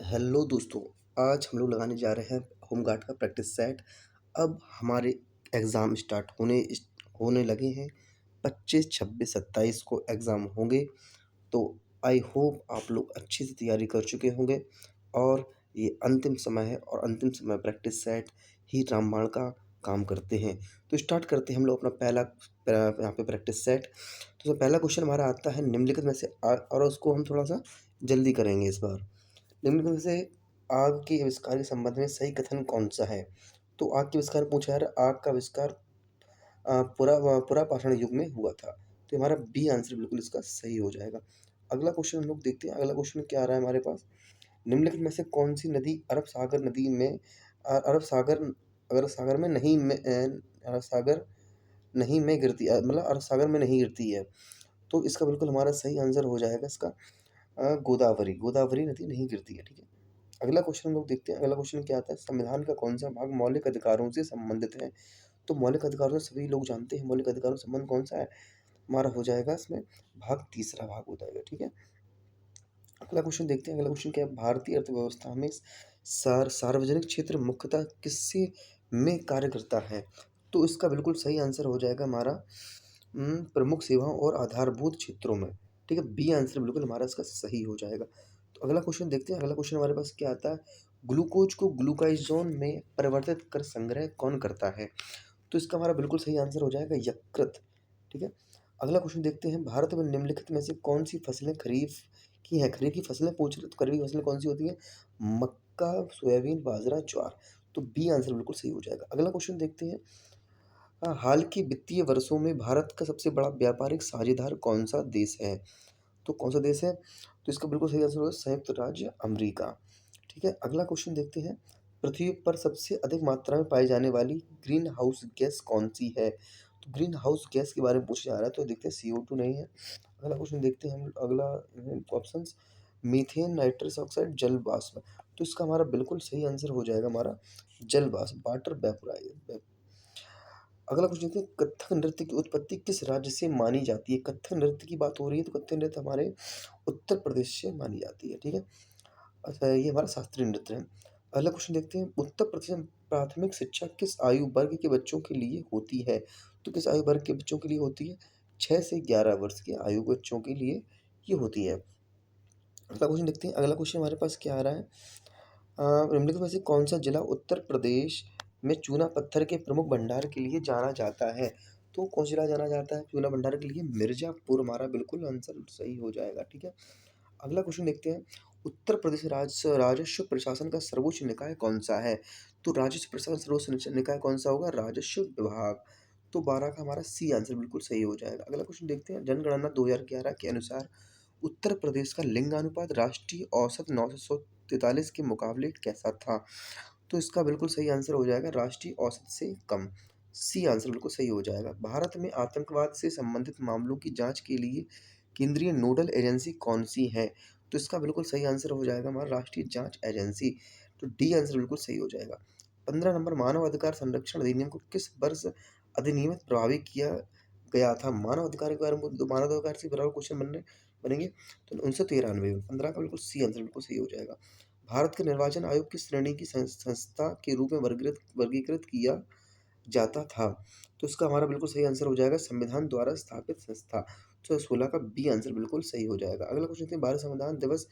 Hello दोस्तों, आज हम लोग लगाने जा रहे हैं होमगार्ड का प्रैक्टिस सेट। अब हमारे एग्ज़ाम स्टार्ट होने लगे हैं। 25, 26, 27 को एग्ज़ाम होंगे। तो आई होप आप लोग अच्छे से तैयारी कर चुके होंगे और ये अंतिम समय है और अंतिम समय प्रैक्टिस सेट ही रामबाण का काम करते हैं। तो स्टार्ट करते हैं हम लोग अपना पहला यहाँ पे प्रैक्टिस सेट। तो पहला क्वेश्चन हमारा आता है निम्नलिखित में से और उसको हम थोड़ा-सा जल्दी करेंगे इस बार। निम्नलिखित में से आग के आविष्कार के संबंध में सही कथन कौन-सा है? तो आग के आविष्कार पूछा जा रहा है, आग का आविष्कार पुरापाषाण युग में हुआ था। तो हमारा बी आंसर बिल्कुल इसका सही हो जाएगा। अगला क्वेश्चन हम लोग देखते हैं, अगला क्वेश्चन क्या आ रहा है हमारे पास? निम्नलिखित में से कौन-सी नदी अरब सागर में नहीं गिरती मतलब अरब सागर में नहीं गिरती है। तो इसका बिल्कुल हमारा सही आंसर हो जाएगा इसका गोदावरी। गोदावरी नदी नहीं गिरती है, ठीक है? अगला क्वेश्चन हम लोग देखते हैं, अगला क्वेश्चन क्या आता है? संविधान का कौन-सा भाग मौलिक अधिकारों से संबंधित है? तो मौलिक अधिकारों से सभी लोग जानते हैं, मौलिक अधिकारों से संबंध कौन-सा है? हमारा हो जाएगा इसमें भाग तीसरा भाग हो जाएगा, ठीक है? अगला क्वेश्चन देखते हैं, अगला क्वेश्चन क्या है? भारतीय अर्थव्यवस्था में सार्वजनिक क्षेत्र मुख्यतः किससे में कार्य करता है? तो इसका बिल्कुल सही आंसर हो जाएगा हमारा प्रमुख सेवाओं और आधारभूत क्षेत्रों में, ठीक है? बी आंसर बिल्कुल हमारा इसका सही हो जाएगा। तो अगला क्वेश्चन देखते हैं, अगला क्वेश्चन हमारे पास क्या आता है? ग्लूकोज को ग्लूकागोन में परिवर्तित कर संग्रह कौन करता है? तो इसका हमारा बिल्कुल सही आंसर हो जाएगा यकृत, ठीक है? अगला क्वेश्चन देखते हैं, भारत में निम्नलिखित में से कौन-सी फसलें खरीफ की हैं? खरीफ की फसलें पूछ रहे तो खरीफ की फसलें कौन-सी होती हैं? मक्का, सोयाबीन, बाजरा, ज्वार। तो बी आंसर बिल्कुल सही हो जाएगा। अगला क्वेश्चन देखते हैं, हाल के वित्तीय वर्षों में भारत का सबसे बड़ा व्यापारिक साझेदार कौन-सा देश है? तो कौन-सा देश है? तो इसका बिल्कुल सही आंसर होगा संयुक्त राज्य अमेरिका, ठीक है? अगला क्वेश्चन देखते हैं, पृथ्वी पर सबसे अधिक मात्रा में पाई जाने वाली ग्रीन हाउस गैस कौन-सी है? तो ग्रीन हाउस गैस के बारे में पूछा जा रहा है, तो देखते हैं CO2 नहीं है। अगला क्वेश्चन देखते हैं हम, अगला ऑप्शंस मीथेन, नाइट्रस ऑक्साइड, जल वाष्प। तो इसका हमारा बिल्कुल सही आंसर हो जाएगा हमारा जल वाष्प, वाटर वेपोराइज़। अगला क्वेश्चन देखते हैं, कथक नृत्य की उत्पत्ति किस राज्य से मानी जाती है? कथक नृत्य की बात हो रही है, तो कथक नृत्य हमारे उत्तर प्रदेश से मानी जाती है, ठीक है? अच्छा, ये हमारा शास्त्रीय नृत्य है। अगला क्वेश्चन देखते हैं, उत्तर प्रदेश में प्राथमिक शिक्षा किस आयु वर्ग के बच्चों के लिए होती है? तो किस आयु वर्ग के बच्चों के लिए होती है? 6 से 11 वर्ष के आयु बच्चों के लिए ये होती है। अगला क्वेश्चन देखते हैं, अगला क्वेश्चन हमारे पास क्या आ रहा है? निम्नलिखित में से कौन-सा जिला उत्तर प्रदेश में चूना पत्थर के प्रमुख भंडार के लिए जाना जाता है? तो कौन-सा जिला जाना जाता है चूना भंडार के लिए? मिर्ज़ापुर हमारा बिल्कुल आंसर सही हो जाएगा, ठीक है? अगला क्वेश्चन देखते हैं, उत्तर प्रदेश राजस्व प्रशासन का सर्वोच्च निकाय कौन-सा है? तो राजस्व प्रशासन सर्वोच्च निकाय कौन-सा होगा? राजस्व विभाग। तो 12 का हमारा सी आंसर बिल्कुल सही हो जाएगा। अगला क्वेश्चन देखते हैं, जनगणना 2011 के अनुसार उत्तर प्रदेश का लिंगानुपात राष्ट्रीय औसत 943 के मुकाबले कैसा था? तो इसका बिल्कुल सही आंसर हो जाएगा राष्ट्रीय औसत से कम। सी आंसर बिल्कुल सही हो जाएगा। भारत में आतंकवाद से संबंधित मामलों की जाँच के लिए केंद्रीय नोडल एजेंसी कौन-सी है? तो इसका बिल्कुल सही आंसर हो जाएगा हमारा राष्ट्रीय जाँच एजेंसी। तो डी आंसर बिल्कुल सही हो जाएगा। 15 नंबर, मानव अधिकार संरक्षण अधिनियम को किस वर्ष अधिनियमित प्रभावी किया गया था? मानव अधिकार के बारे में मानव अधिकार से बराबर क्वेश्चन बनेंगे, तो 1993 में। 15 का बिल्कुल सी आंसर बिल्कुल सही हो जाएगा। भारत के निर्वाचन आयोग किस श्रेणी की संस्था के रूप में वर्गीकृत किया जाता था? तो इसका हमारा बिल्कुल सही आंसर हो जाएगा संविधान द्वारा स्थापित संस्था। तो 16 का बी आंसर बिल्कुल सही हो जाएगा। अगला क्वेश्चन देखते हैं, भारत संविधान दिवस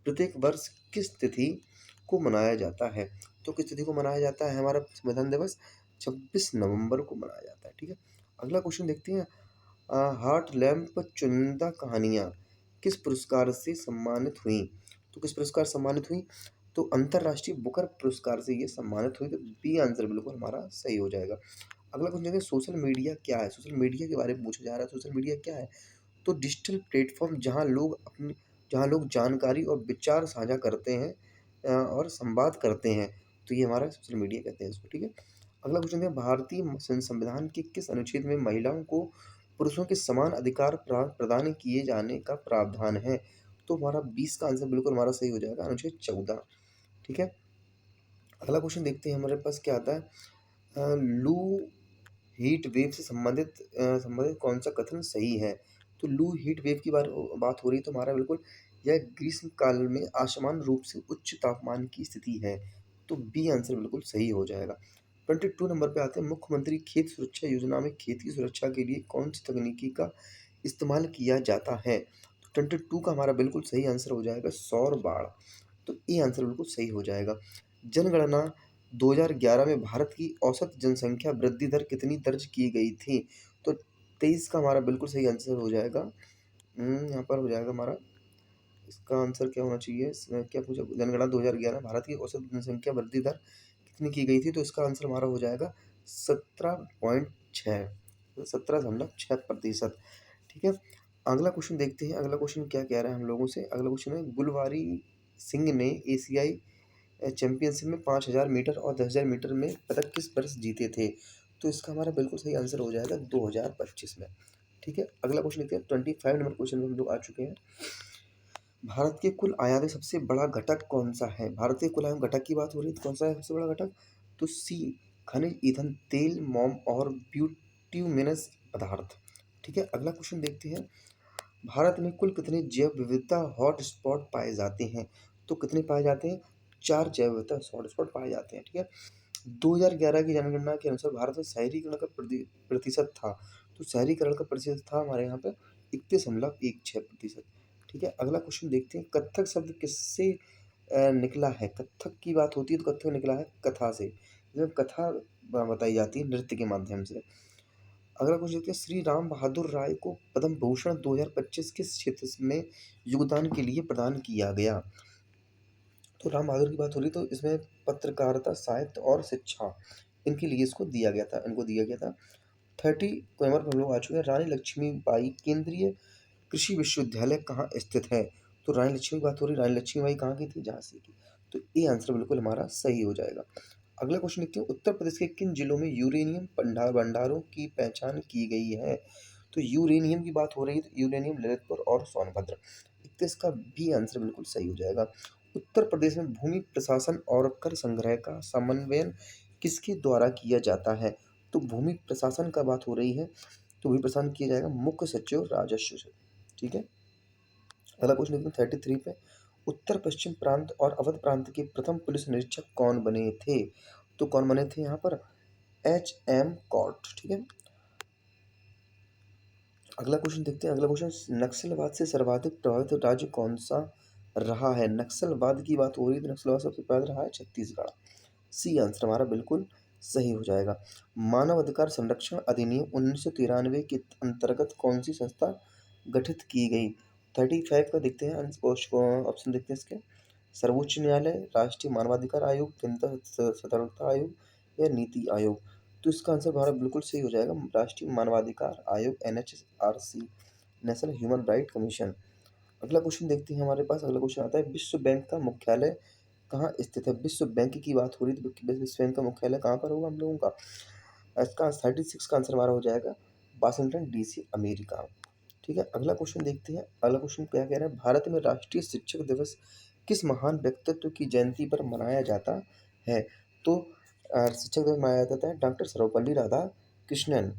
प्रत्येक वर्ष किस तिथि को मनाया जाता है? तो किस तिथि को मनाया जाता है हमारा संविधान दिवस? 26 नवंबर को मनाया जाता है, ठीक है? अगला क्वेश्चन देखते हैं, हार्ट लैम्प चुनिंदा कहानियाँ किस पुरस्कार से सम्मानित हुईं? तो किस पुरस्कार से सम्मानित हुईं? तो अंतर्राष्ट्रीय बुकर पुरस्कार से ये सम्मानित हुई। तो बी आंसर बिल्कुल हमारा सही हो जाएगा। अगला क्वेश्चन देखिए, सोशल मीडिया क्या है? सोशल मीडिया के बारे में पूछा जा रहा है, सोशल मीडिया क्या है? तो डिजिटल प्लेटफ़ॉर्म जहाँ लोग जानकारी और विचार साझा करते हैं और संवाद करते हैं, तो ये हमारा सोशल मीडिया कहते हैं इसको, ठीक है? अगला क्वेश्चन है, भारतीय संविधान के किस अनुच्छेद में महिलाओं को पुरुषों के समान अधिकार प्रदान किए जाने का प्रावधान है? तो हमारा 20 का आंसर बिल्कुल हमारा सही हो जाएगा, अनुच्छेद 14, ठीक है? अगला क्वेश्चन देखते हैं हमारे पास क्या आता है, लू हीट वेव से संबंधित कौन सा कथन सही है? तो लू हीट वेव की बात हो रही है, तो हमारा बिल्कुल यह ग्रीष्मकाल में असमान रूप से उच्च तापमान की स्थिति है। तो बी आंसर बिल्कुल सही हो जाएगा। 22 नंबर पे आते हैं, मुख्यमंत्री खेत सुरक्षा योजना में खेती सुरक्षा के लिए कौन सी तकनीकी का इस्तेमाल किया जाता है? तो 22 का हमारा बिल्कुल सही आंसर हो जाएगा सौर बाढ़। तो ए आंसर बिल्कुल सही हो जाएगा। जनगणना 2011 में भारत की औसत जनसंख्या वृद्धि दर कितनी दर्ज की गई थी? तो 23 का हमारा बिल्कुल सही आंसर हो जाएगा। यहाँ पर हो जाएगा हमारा, इसका आंसर क्या होना चाहिए? इसमें क्या पूछा? जनगणना 2011 भारत की औसत जनसंख्या वृद्धि दर कितनी की गई थी? तो इसका आंसर हमारा हो जाएगा 17.6, 17.6%। ठीक है, अगला क्वेश्चन देखते हैं। अगला क्वेश्चन क्या कह रहा है हम लोगों से? अगला क्वेश्चन है, गुलवारी सिंह ने एशियाई चैंपियनशिप में 5000 मीटर और 10,000 मीटर में पदक किस वर्ष जीते थे? तो इसका हमारा बिल्कुल सही आंसर हो जाएगा 2025 में। ठीक है, अगला क्वेश्चन देखते हैं। 25 नंबर क्वेश्चन में हम लोग आ चुके हैं। भारत के कुल आयात में सबसे बड़ा घटक कौन सा है? भारत के कुल आयात घटक की बात हो रही है, तो कौन सा है सबसे बड़ा घटक? तो सी, खनिज, ईंधन, तेल, मोम और ब्यूट्यूमिनस पदार्थ। ठीक है, अगला क्वेश्चन देखते हैं। भारत में कुल कितने जैव विविधता हॉटस्पॉट पाए जाते हैं? तो कितने पाए जाते हैं? 4 जैव विविधता हॉटस्पॉट पाए जाते हैं। ठीक है, 2011 की जनगणना के अनुसार भारत में शहरीकरण का प्रतिशत था। तो शहरीकरण का प्रतिशत था हमारे यहाँ पे 31.16%। ठीक है, अगला क्वेश्चन देखते हैं। कथक शब्द किससे निकला है? कथक की बात होती है तो कथक निकला है कथा से, जब कथा बताई जाती है नृत्य के माध्यम से। अगला क्वेश्चन देखते हैं। श्री राम बहादुर राय को पद्म भूषण 2025 किस क्षेत्र में योगदान के लिए प्रदान किया गया? तो राम बहादुर की बात हो रही, तो इसमें पत्रकारिता, साहित्य और शिक्षा, इनके लिए इसको दिया गया था, इनको दिया गया था। 30 नंबर पर हम लोग आ चुके हैं। रानी लक्ष्मीबाई केंद्रीय कृषि विश्वविद्यालय कहाँ स्थित है? तो रानी लक्ष्मी की बात हो रही, रानी लक्ष्मीबाई कहाँ की थी? झांसी की। तो ये आंसर बिल्कुल हमारा सही हो जाएगा। अगला क्वेश्चन देखते हैं। उत्तर प्रदेश के किन जिलों में यूरेनियम भंडारों की पहचान की गई है? तो यूरेनियम की बात हो रही है, तो यूरेनियम ललितपुर और सोनभद्र। 21 का भी आंसर बिल्कुल सही हो जाएगा। उत्तर प्रदेश में भूमि प्रशासन और कर संग्रह का समन्वयन किसके द्वारा किया जाता है? तो भूमि प्रशासन का बात हो रही है, तो भूमि प्रशासन किया जाएगा मुख्य सचिव राजस्व से। ठीक है, अगला क्वेश्चन देखते हैं 33 पे। उत्तर पश्चिम प्रांत और अवध प्रांत के प्रथम पुलिस निरीक्षक कौन बने थे? तो कौन बने थे यहाँ पर? HM caught. ठीक है, अगला क्वेश्चन देखते हैं। अगला क्वेश्चन, नक्सलवाद से सर्वाधिक प्रभावित राज्य कौन सा रहा है? नक्सलवाद की बात हो रही है, तो नक्सलवाद सबसे प्रभावित रहा है छत्तीसगढ़। सी आंसर हमारा बिल्कुल सही हो जाएगा। मानव अधिकार संरक्षण अधिनियम 1993 के अंतर्गत कौन सी संस्था गठित की गई? 35 का देखते हैं ऑप्शन देखते हैं इसके। सर्वोच्च न्यायालय, राष्ट्रीय मानवाधिकार आयोग, जनता सतर्कता आयोग या नीति आयोग। तो इसका आंसर हमारा बिल्कुल सही हो जाएगा, राष्ट्रीय मानवाधिकार आयोग, NHRC, national human right commission. अगला क्वेश्चन देखते हैं हमारे पास। अगला क्वेश्चन आता है, विश्व बैंक का मुख्यालय कहाँ स्थित है? विश्व बैंक की बात हो रही है, तो विश्व बैंक का मुख्यालय कहाँ पर होगा हम लोगों का? इसका 36 का आंसर हमारा हो जाएगा वाशिंगटन DC, अमेरिका। ठीक है, अगला क्वेश्चन देखते हैं। अगला क्वेश्चन क्या कह रहा है? भारत में राष्ट्रीय शिक्षक दिवस किस महान व्यक्तित्व की जयंती पर मनाया जाता है? तो शिक्षक दिवस मनाया जाता है डॉक्टर सर्वपल्ली राधाकृष्णन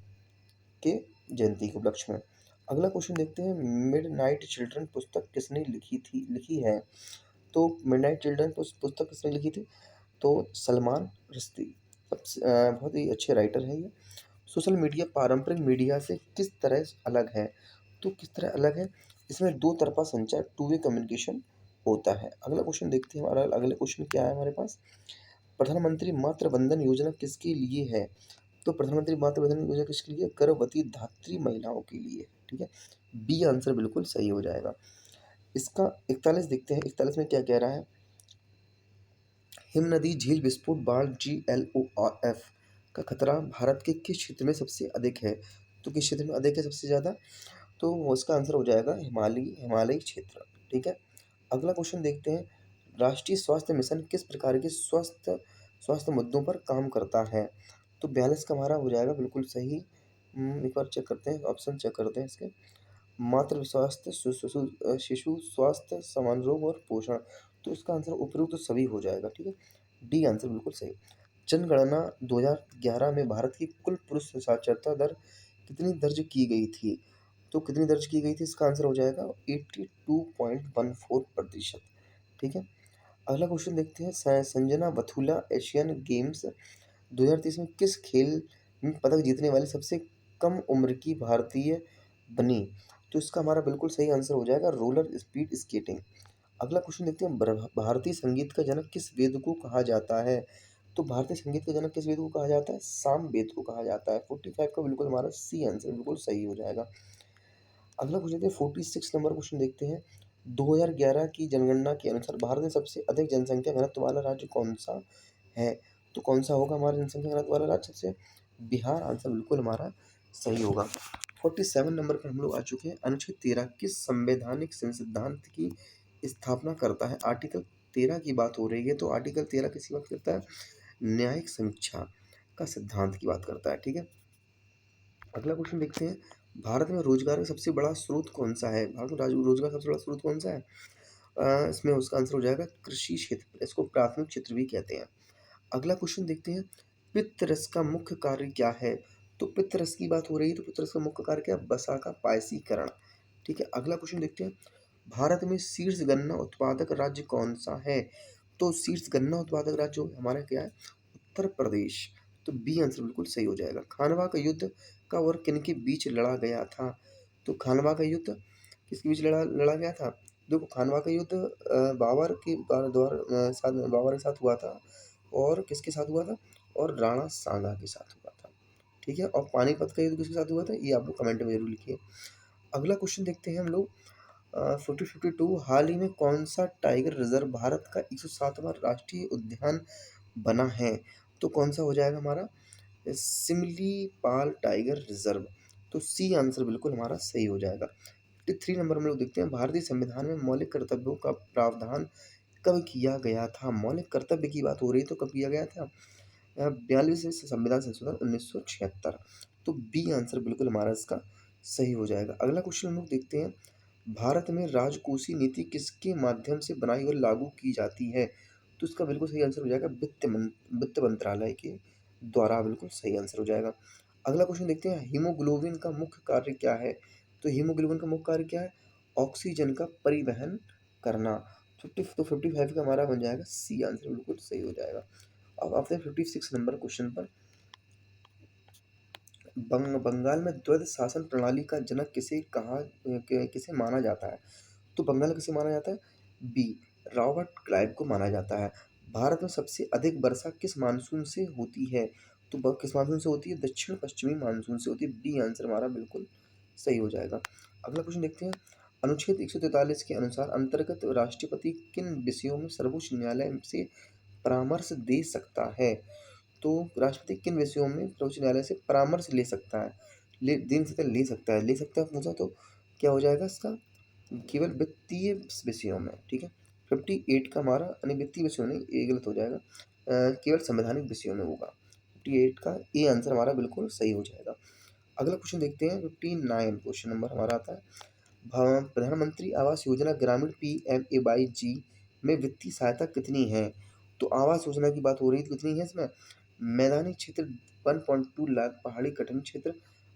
के जयंती के उपलक्ष्य में। अगला क्वेश्चन देखते हैं। मिडनाइट चिल्ड्रन पुस्तक किसने लिखी है? तो मिडनाइट चिल्ड्रन पुस्तक किसने लिखी थी? तो सलमान रश्दी। बहुत ही अच्छे राइटर हैं ये। सोशल मीडिया पारंपरिक मीडिया से किस तरह अलग है? तो किस तरह अलग है? इसमें दो तरफा संचार, टू वे कम्युनिकेशन होता है। अगला क्वेश्चन देखते हैं। हमारा अगला क्वेश्चन क्या है हमारे पास? प्रधानमंत्री मातृ वंदन योजना किसके लिए है? तो प्रधानमंत्री मातृ वंदन योजना किसके लिए? गर्भवती धात्री महिलाओं के लिए। ठीक है, बी आंसर बिल्कुल सही हो जाएगा। इसका 41 देखते हैं। 41 में क्या कह रहा है? हिमनदी झील विस्फोट बाढ़ GLORF का खतरा भारत के किस क्षेत्र में सबसे अधिक है? तो किस क्षेत्र में अधिक है सबसे ज़्यादा? तो वो इसका आंसर हो जाएगा हिमालयी क्षेत्र। ठीक है, अगला क्वेश्चन देखते हैं। राष्ट्रीय स्वास्थ्य मिशन किस प्रकार के स्वास्थ्य मुद्दों पर काम करता है? तो 42 का हमारा हो जाएगा बिल्कुल सही। एक बार चेक करते हैं, ऑप्शन चेक करते हैं इसके। मातृ स्वास्थ्य, शिशु स्वास्थ्य, समान रोग और पोषण। तो इसका आंसर उपयुक्त तो सभी हो जाएगा। ठीक है, डी आंसर बिल्कुल सही। जनगणना 2011 में भारत की कुल पुरुष साक्षरता दर कितनी दर्ज की गई थी? तो कितनी दर्ज की गई थी? इसका आंसर हो जाएगा 82.14%। ठीक है? अगला क्वेश्चन देखते हैं, संजना बथुला एशियन गेम्स 2023 में किस खेल में पदक जीतने वाली सबसे कम उम्र की भारतीय बनी? तो इसका हमारा बिल्कुल सही आंसर हो जाएगा रोलर स्पीड स्केटिंग। अगला क्वेश्चन देखते हैं, भारतीय संगीत का जनक किस वेद को कहा जाता है? तो भारतीय संगीत का जनक किस वेद को कहा जाता है? साम वेद को कहा जाता है। 45 का बिल्कुल हमारा सी आंसर बिल्कुल सही हो जाएगा। अगला क्वेश्चन देखते हैं, 46 नंबर क्वेश्चन देखते हैं, 2011 की जनगणना के अनुसार भारत में सबसे अधिक जनसंख्या घनत्व वाला राज्य कौन सा है? तो कौन सा होगा हमारा जनसंख्या घनत्व वाला राज्य? सबसे बिहार आंसर बिल्कुल हमारा सही होगा। 47 नंबर पर हम लोग आ चुके हैं, अनुच्छेद 13 किस संवैधानिक सिद्धांत की स्थापना करता है? आर्टिकल 13 की बात हो रही है, तो आर्टिकल 13 किसकी बात करता है? न्यायिक समीक्षा का सिद्धांत की बात करता है। ठीक है? अगला क्वेश्चन देखते हैं, भारत में रोजगार का सबसे बड़ा स्रोत कौन सा है? भारत में रोजगार का सबसे बड़ा स्रोत कौन सा है? इसमें उसका आंसर हो जाएगा कृषि क्षेत्र, इसको प्राथमिक क्षेत्र भी कहते हैं। अगला क्वेश्चन देखते हैं, पित्तरस का मुख्य कार्य क्या है? तो पित्तरस की बात हो रही है, तो पित्तरस का मुख्य कार्य क्या है? वसा का पायसीकरण। ठीक है? अगला क्वेश्चन देखते हैं, भारत में शीर्ष गन्ना उत्पादक राज्य कौन सा है? तो शीर्ष गन्ना उत्पादक राज्य हमारा क्या है? उत्तर प्रदेश। तो बी आंसर बिल्कुल सही हो जाएगा। खानवा का युद्ध कब और किनके बीच लड़ा गया था? तो खानवा का युद्ध किसके बीच लड़ा लड़ा गया था? देखो, खानवा का युद्ध बाबर के बाबर के साथ हुआ था, और किसके साथ हुआ था? और राणा सांगा के साथ हुआ था। ठीक है? और पानीपत का युद्ध किसके साथ हुआ था? ये आप लोग कमेंट में जरूर लिखिए। अगला क्वेश्चन देखते हैं हम लोग, 52 हाल ही में कौन सा टाइगर रिजर्व भारत का 107वां राष्ट्रीय उद्यान बना है? तो कौन सा हो जाएगा हमारा? Similipal tiger reserve. तो सी आंसर बिल्कुल हमारा सही हो जाएगा। 53 नंबर में लोग देखते हैं, भारतीय संविधान में मौलिक कर्तव्यों का प्रावधान कब किया गया था? मौलिक कर्तव्य की बात हो रही है, तो कब किया गया था? 42वें संविधान संशोधन 1976। तो बी आंसर बिल्कुल हमारा इसका सही हो जाएगा। अगला क्वेश्चन हम लोग देखते हैं, भारत में राजकोषीय नीति किसके माध्यम से बनाई और लागू की जाती है? तो इसका बिल्कुल सही आंसर हो जाएगा वित्त मंत्रालय के द्वारा, बिल्कुल सही आंसर हो जाएगा। अगला क्वेश्चन देखते हैं, हीमोग्लोबिन का मुख्य कार्य क्या है? तो हीमोग्लोबिन का मुख्य कार्य क्या है? ऑक्सीजन का परिवहन करना। 55 का हमारा बन जाएगा सी आंसर बिल्कुल सही हो जाएगा। अब आते हैं 56 नंबर क्वेश्चन पर, बंगाल में द्वैध शासन प्रणाली का जनक किसे माना जाता है? तो बंगाल किसे माना जाता है? बी, रॉबर्ट क्लाइव को माना जाता है। भारत में सबसे अधिक वर्षा किस मानसून से होती है? तो किस मानसून से होती है? दक्षिण पश्चिमी मानसून से होती है। बी आंसर हमारा बिल्कुल सही हो जाएगा। अगला क्वेश्चन देखते हैं, अनुच्छेद 143 के अनुसार अंतर्गत राष्ट्रपति किन विषयों में सर्वोच्च न्यायालय से परामर्श दे सकता है? तो राष्ट्रपति किन विषयों में सर्वोच्च न्यायालय से परामर्श ले सकता है? ले सकता है पूछा, तो क्या हो जाएगा इसका? केवल वित्तीय विषयों में। ठीक है? 58 का हमारा यानी वित्तीय विषयों नहीं, ये गलत हो जाएगा, केवल संवैधानिक विषयों में होगा। 58 का ए आंसर हमारा बिल्कुल सही हो जाएगा। अगला क्वेश्चन देखते हैं, 59 क्वेश्चन नंबर हमारा आता है, प्रधानमंत्री आवास योजना ग्रामीण PMAY-G में वित्तीय सहायता कितनी है? तो आवास योजना की बात हो रही है, तो कितनी है इसमें? मैदानी क्षेत्र 1.2 लाख, पहाड़ी कठिन क्षेत्र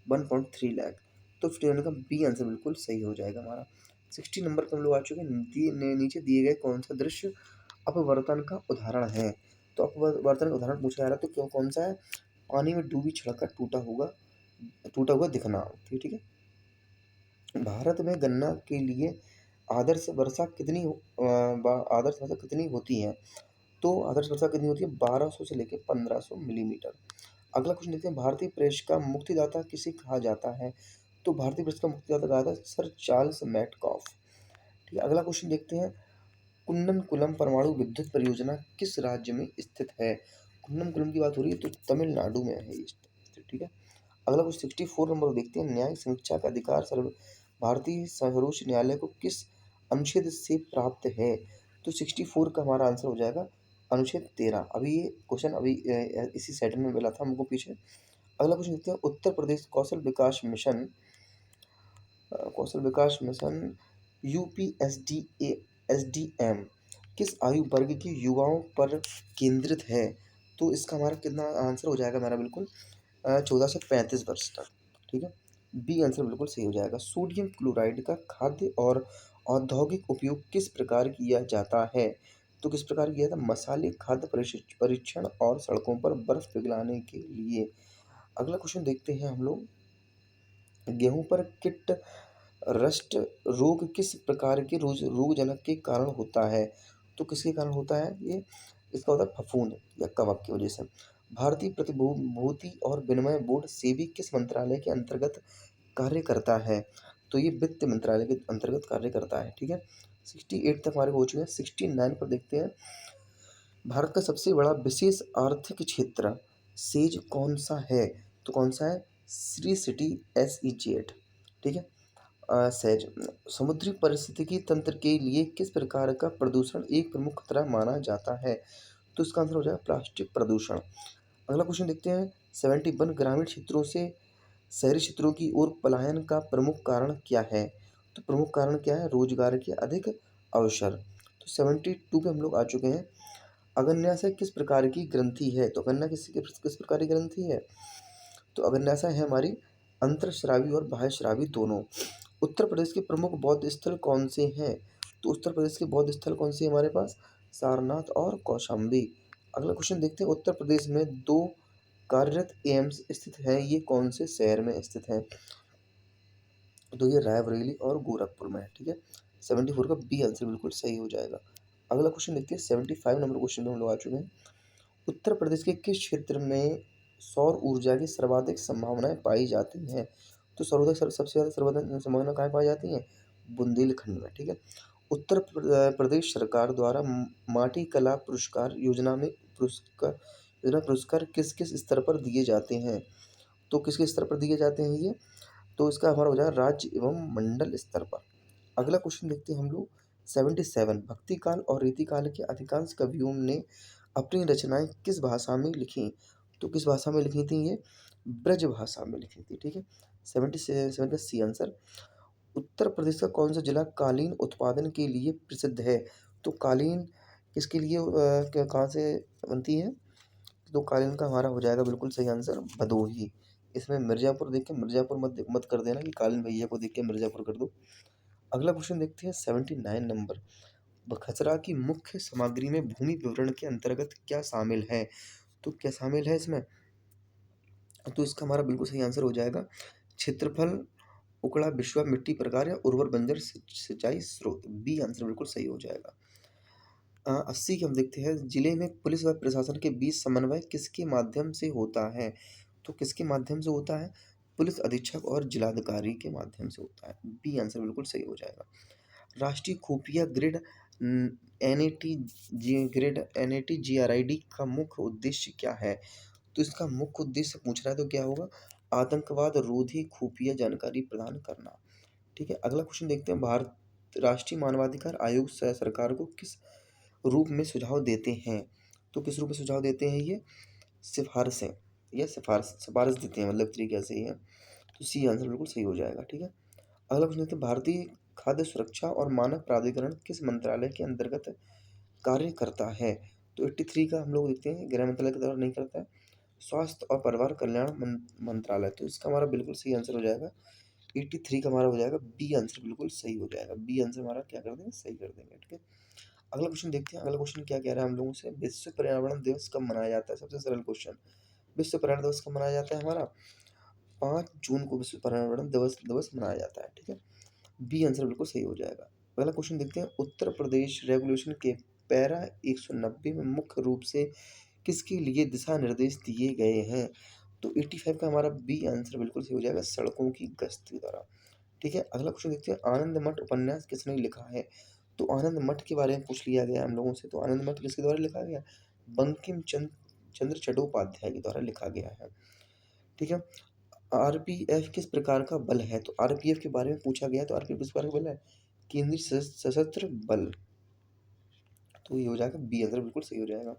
1.3 लाख। तो 59 का बी आंसर बिल्कुल सही हो जाएगा हमारा। 60 नंबर पर हम लोग आ चुके हैं, नीचे दिए गए कौन सा दृश्य अपवर्तन का उदाहरण है? तो अपवर्तन का उदाहरण पूछा जा रहा है, तो कौन सा है? पानी में डूबी सड़क का टूटा हुआ दिखना। ठीक है? भारत में गन्ना के लिए आदर्श वर्षा कितनी होती है? तो आदर्श वर्षा कितनी होती है? 1200 से लेकर 1500 मिलीमीटर। अगला क्वेश्चन देखते हैं, भारतीय प्रेस का मुक्तिदाता किसे कहा जाता है? तो भारतीय प्रेस का मुक्तिदाता कहा जाता है सर चार्ल्स मैटकॉफ। ठीक है? अगला क्वेश्चन देखते हैं, कुन्ननकुलम परमाणु विद्युत परियोजना किस राज्य में स्थित है? कुन्ननकुलम की बात हो रही है, तो तमिलनाडु में है ये स्थित। ठीक है? अगला क्वेश्चन 64 नंबर देखते हैं, न्यायिक समीक्षा का अधिकार भारतीय सर्वोच्च न्यायालय को किस अनुच्छेद से प्राप्त है? तो 64 का हमारा आंसर हो जाएगा अनुच्छेद 13। अभी ये क्वेश्चन इसी सेट में मिला था हमको पीछे। अगला क्वेश्चन देखते हैं, उत्तर प्रदेश कौशल विकास मिशन UPSDA-SDM किस आयु वर्ग के युवाओं पर केंद्रित है? तो इसका हमारा कितना आंसर हो जाएगा हमारा बिल्कुल 14 से 35 वर्ष तक। ठीक है? बी आंसर बिल्कुल सही हो जाएगा। सोडियम क्लोराइड का खाद्य और औद्योगिक उपयोग किस प्रकार किया जाता है? तो किस प्रकार किया जाता है? मसाले, खाद्य परीक्षण और सड़कों पर बर्फ पिघलाने के लिए। अगला क्वेश्चन देखते हैं हम लोग। गेहूं पर कीट रस्ट रोग किस प्रकार के रोगजनक के कारण होता है? तो किसके कारण होता है ये? इसका होता है फफूंद या कवक की वजह से। भारतीय प्रतिभूति और विनिमय बोर्ड सेबी किस मंत्रालय के अंतर्गत कार्य करता है? तो ये वित्त मंत्रालय के अंतर्गत कार्य करता है। ठीक है, 68 तक हमारे हो चुके हैं। 69 पर देखते हैं। भारत का सबसे बड़ा विशेष आर्थिक क्षेत्र सेज कौन सा है? तो कौन सा है? Shri city SEZ। ठीक है, सहज। समुद्री पारिस्थितिकी तंत्र के लिए किस प्रकार का प्रदूषण एक प्रमुख खतरा माना जाता है? तो इसका आंसर हो जाएगा प्लास्टिक प्रदूषण। अगला क्वेश्चन देखते हैं। 71 ग्रामीण क्षेत्रों से शहरी क्षेत्रों की ओर पलायन का प्रमुख कारण क्या है? तो प्रमुख कारण क्या है? रोजगार के अधिक अवसर। तो 72 पे हम लोग आ चुके हैं। अग्न्याशय किस प्रकार की ग्रंथि है? तो अग्न्या किस प्रकार की ग्रंथि है? तो अग्न्याशय है हमारी अंतरस्रावी और बाह्यस्रावी दोनों। उत्तर प्रदेश के प्रमुख बौद्ध स्थल कौन से हैं? तो उत्तर प्रदेश के बौद्ध स्थल कौन से हैं हमारे पास? सारनाथ और कौशाम्बी। अगला क्वेश्चन देखते हैं। उत्तर प्रदेश में दो कार्यरत एम्स स्थित है, ये कौन से शहर में स्थित है? तो ये रायबरेली और गोरखपुर में है। ठीक है, 74 का बी आंसर बिल्कुल सही हो जाएगा। अगला क्वेश्चन देखते हैं। 75 नंबर क्वेश्चन में हम लोग आ चुके हैं। उत्तर प्रदेश के किस क्षेत्र में सौर ऊर्जा की सर्वाधिक संभावनाएं पाई जाती हैं? तो सबसे ज़्यादा सर्वाधिक संभावना कहाँ पाई जाती हैं? बुंदेलखंड में। ठीक है, प्रदेश सरकार द्वारा माटी कला पुरस्कार योजना पुरस्कार किस किस स्तर पर दिए जाते हैं? तो किसके स्तर पर दिए जाते हैं ये? तो इसका हमारा हो जाएगा राज्य एवं मंडल स्तर पर। अगला क्वेश्चन देखते हैं हम लोग। 77 भक्ति काल और रीति काल के अधिकांश कवियों ने अपनी रचनाएं किस भाषा में लिखी? तो किस भाषा में लिखी थी ये? ब्रज भाषा में लिखी थी। ठीक है, 77 का सी आंसर। उत्तर प्रदेश का कौन सा जिला कालीन उत्पादन के लिए प्रसिद्ध है? तो कालीन किसके लिए कहाँ से बनती है? तो कालीन का हमारा हो जाएगा बिल्कुल सही आंसर भदोही। इसमें मिर्जापुर देख के मिर्जापुर मत मत कर देना कि कालीन भैया को देख के मिर्जापुर कर दो। अगला क्वेश्चन देखते हैं। 79 नंबर। खसरा की मुख्य सामग्री में भूमि विवरण के अंतर्गत क्या शामिल है? तो क्या शामिल है इसमें? तो इसका हमारा बिल्कुल सही आंसर हो जाएगा क्षेत्रफल, उकड़ा विश्वा, मिट्टी प्रकार या उर्वर बंजर सिंचाई स्रोत। बी आंसर बिल्कुल सही हो जाएगा। 80 के हम देखते हैं। जिले में पुलिस व प्रशासन के बीच समन्वय किसके माध्यम से होता है? तो किसके माध्यम से होता है? पुलिस अधीक्षक और जिलाधिकारी के माध्यम से होता है। बी आंसर बिल्कुल सही हो जाएगा। राष्ट्रीय खुफिया NAT GRID का मुख्य उद्देश्य क्या है? तो इसका मुख्य उद्देश्य पूछ रहा है तो क्या होगा? आतंकवाद रोधी खुफिया जानकारी प्रदान करना। ठीक है, अगला क्वेश्चन देखते हैं। भारत राष्ट्रीय मानवाधिकार आयोग सरकार को किस रूप में सुझाव देते हैं? तो किस रूप में सुझाव देते हैं ये? सिफारिशें या सिफारिश देते हैं, मतलब तरीके से ये। तो सी आंसर बिल्कुल सही हो जाएगा। ठीक है, अगला क्वेश्चन देखते हैं। भारतीय खाद्य सुरक्षा और मानक प्राधिकरण किस मंत्रालय के अंतर्गत कार्य करता है? तो 83 का हम लोग देखते हैं। गृह मंत्रालय के द्वारा नहीं करता है, स्वास्थ्य और परिवार कल्याण मंत्रालय। तो इसका हमारा बिल्कुल सही आंसर हो जाएगा 83 का हमारा हो जाएगा बी आंसर बिल्कुल सही हो जाएगा। बी आंसर हमारा क्या कर देंगे? सही कर देंगे। ठीक है, अगला क्वेश्चन देखते हैं। अगला क्वेश्चन क्या कह रहा है हम लोगों से? विश्व पर्यावरण दिवस कब मनाया जाता है? सबसे सरल क्वेश्चन। विश्व पर्यावरण दिवस कब मनाया जाता है हमारा? 5 जून को विश्व पर्यावरण दिवस दिवस मनाया जाता है। ठीक है, बी आंसर बिल्कुल सही हो जाएगा। अगला क्वेश्चन देखते हैं। उत्तर प्रदेश रेगुलेशन के पैरा 190 में मुख्य रूप से किसके लिए दिशा निर्देश दिए गए हैं? तो 85 का हमारा बी आंसर बिल्कुल सही हो जाएगा, सड़कों की गश्त के द्वारा। ठीक है, अगला क्वेश्चन देखते हैं। आनंद मठ उपन्यास किसने लिखा है? तो आनंद मठ के बारे में पूछ लिया गया हम लोगों से। तो आनंद मठ किसके द्वारा लिखा गया? बंकिम चंद्र चट्टोपाध्याय के द्वारा लिखा गया है। ठीक है, RPF किस प्रकार का बल है? तो RPF के बारे में पूछा गया। तो RPF किस प्रकार का बल है? केंद्रीय सशस्त्र बल। तो ये हो जाएगा बी आंसर बिल्कुल सही हो जाएगा।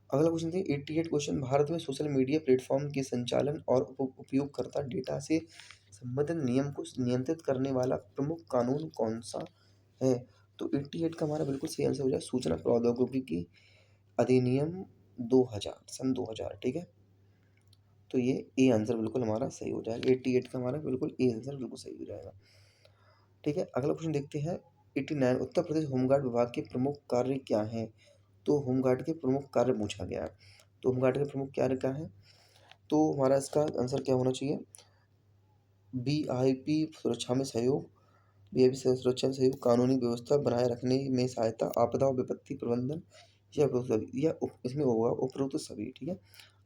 अगला क्वेश्चन देखिए। 88 क्वेश्चन। भारत में सोशल मीडिया प्लेटफॉर्म के संचालन और उपयोगकर्ता डेटा से संबंधित नियम को नियंत्रित करने वाला प्रमुख कानून कौन सा है? तो 88 का हमारा बिल्कुल सही आंसर हो जाए सूचना प्रौद्योगिकी अधिनियम 2000, सन 2000। ठीक है, तो ये ए आंसर बिल्कुल हमारा सही हो जाएगा। 88 का हमारा बिल्कुल ए आंसर बिल्कुल सही हो जाएगा। ठीक है, अगला क्वेश्चन देखते हैं। 89 उत्तर प्रदेश होमगार्ड विभाग के प्रमुख कार्य क्या हैं? तो होमगार्ड के प्रमुख कार्य पूछा गया है। तो होमगार्ड के प्रमुख कार्य क्या हैं? तो हमारा इसका आंसर क्या होना चाहिए? वीआईपी सुरक्षा में सहयोग, वीआईपी सुरक्षा में सहयोग, कानूनी व्यवस्था बनाए रखने में सहायता, आपदा और विपत्ति प्रबंधन, या उपरोक्त सभी, या इसमें होगा उपरोक्त सभी। ठीक है,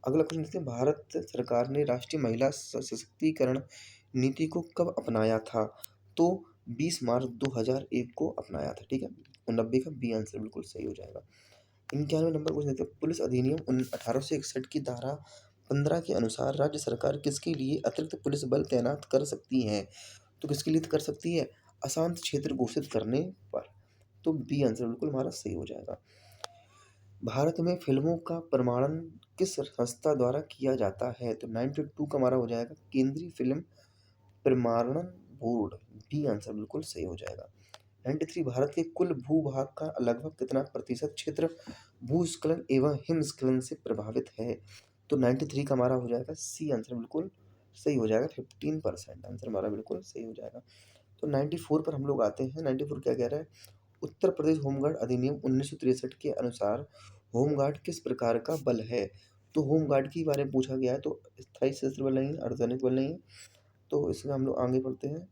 अगला क्वेश्चन देखते हैं। भारत सरकार ने राष्ट्रीय महिला सशक्तिकरण नीति को कब अपनाया था? तो 20 मार्च 2001 को अपनाया था। ठीक है, 90 का बी आंसर बिल्कुल सही हो जाएगा। 91 नंबर क्वेश्चन देखते हैं। पुलिस अधिनियम 1861 की धारा 15 के अनुसार राज्य सरकार किसके लिए अतिरिक्त पुलिस बल तैनात कर सकती है? तो किसके लिए कर सकती है? अशांत क्षेत्र घोषित करने पर। तो बी आंसर बिल्कुल हमारा सही हो जाएगा। भारत में फिल्मों का प्रमाणन किस संस्था द्वारा किया जाता है? तो 92 का हमारा हो जाएगा केंद्रीय फिल्म प्रमाणन बोर्ड। बी आंसर बिल्कुल सही हो जाएगा। 93 भारत के कुल भूभाग का लगभग कितना प्रतिशत क्षेत्र भूस्खलन एवं हिमस्खलन से प्रभावित है? तो 93 का हमारा हो जाएगा सी आंसर बिल्कुल सही हो जाएगा। 15% आंसर हमारा बिल्कुल सही हो जाएगा। तो 94 पर हम लोग आते हैं। 94 क्या कह रहा है? उत्तर प्रदेश होमगार्ड अधिनियम 1963 के अनुसार होमगार्ड किस प्रकार का बल है? तो होमगार्ड के बारे में पूछा गया है। तो स्थायी सशस्त्र बल नहीं है, अर्धसैनिक बल नहीं है। तो इसमें हम लोग आगे बढ़ते हैं।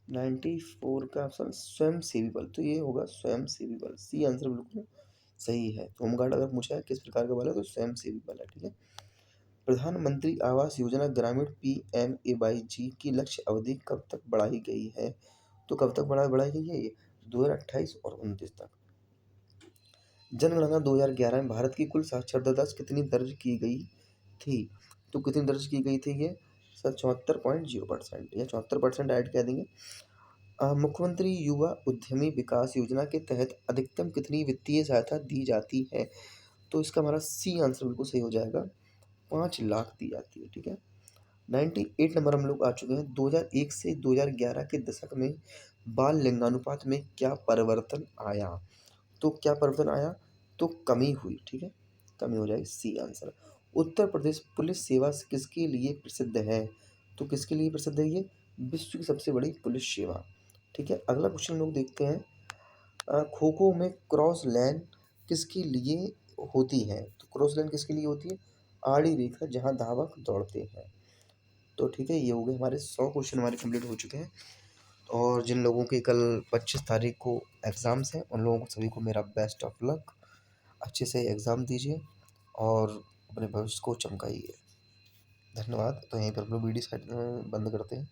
94 का ऑप्शन स्वयंसेवी बल, तो ये होगा स्वयंसेवी बल। सी आंसर बिल्कुल सही है। होमगार्ड अगर पूछा है किस प्रकार का बल है, तो स्वयंसेवी बल है। ठीक है, प्रधानमंत्री आवास योजना ग्रामीण PMAY की लक्ष्य अवधि कब तक बढ़ाई गई है? तो कब तक बढ़ाई गई है? ये 2028 और 29 तक। जनगणना 2011 में भारत की कुल साक्षरता दर कितनी दर्ज की गई थी? तो कितनी दर्ज की गई थी ये? सर 74.0% या 74% ऐड कह देंगे। मुख्यमंत्री युवा उद्यमी विकास योजना के तहत अधिकतम कितनी वित्तीय सहायता दी जाती है? तो इसका हमारा सी आंसर बिल्कुल सही हो जाएगा। 5 लाख दी जाती है। ठीक है, 98 नंबर हम लोग आ चुके हैं। 2001 से 2011 के दशक में बाल लिंगानुपात में क्या परिवर्तन आया? तो क्या परिवर्तन आया? तो कमी हुई। ठीक है, कमी हो जाएगी, C answer. Uttar Pradesh police सेवा किसके लिए प्रसिद्ध है? तो किसके लिए प्रसिद्ध है ये? विश्व की सबसे बड़ी पुलिस सेवा। ठीक है, अगला क्वेश्चन लोग देखते हैं। खो खो में क्रॉस लाइन किसके लिए होती है? तो क्रॉस लाइन किसके लिए होती है? आड़ी रेखा जहाँ धावक दौड़ते हैं। तो ठीक है, ये हो गए हमारे 100 क्वेश्चन हमारे कंप्लीट हो चुके हैं। और जिन लोगों के कल 25 तारीख को एग्ज़ाम्स हैं, उन लोगों को सभी को मेरा बेस्ट ऑफ लक। अच्छे से एग्ज़ाम दीजिए और अपने भविष्य को चमकाइए। धन्यवाद। तो यहीं पर हम लोग वीडियो साइड बंद करते हैं।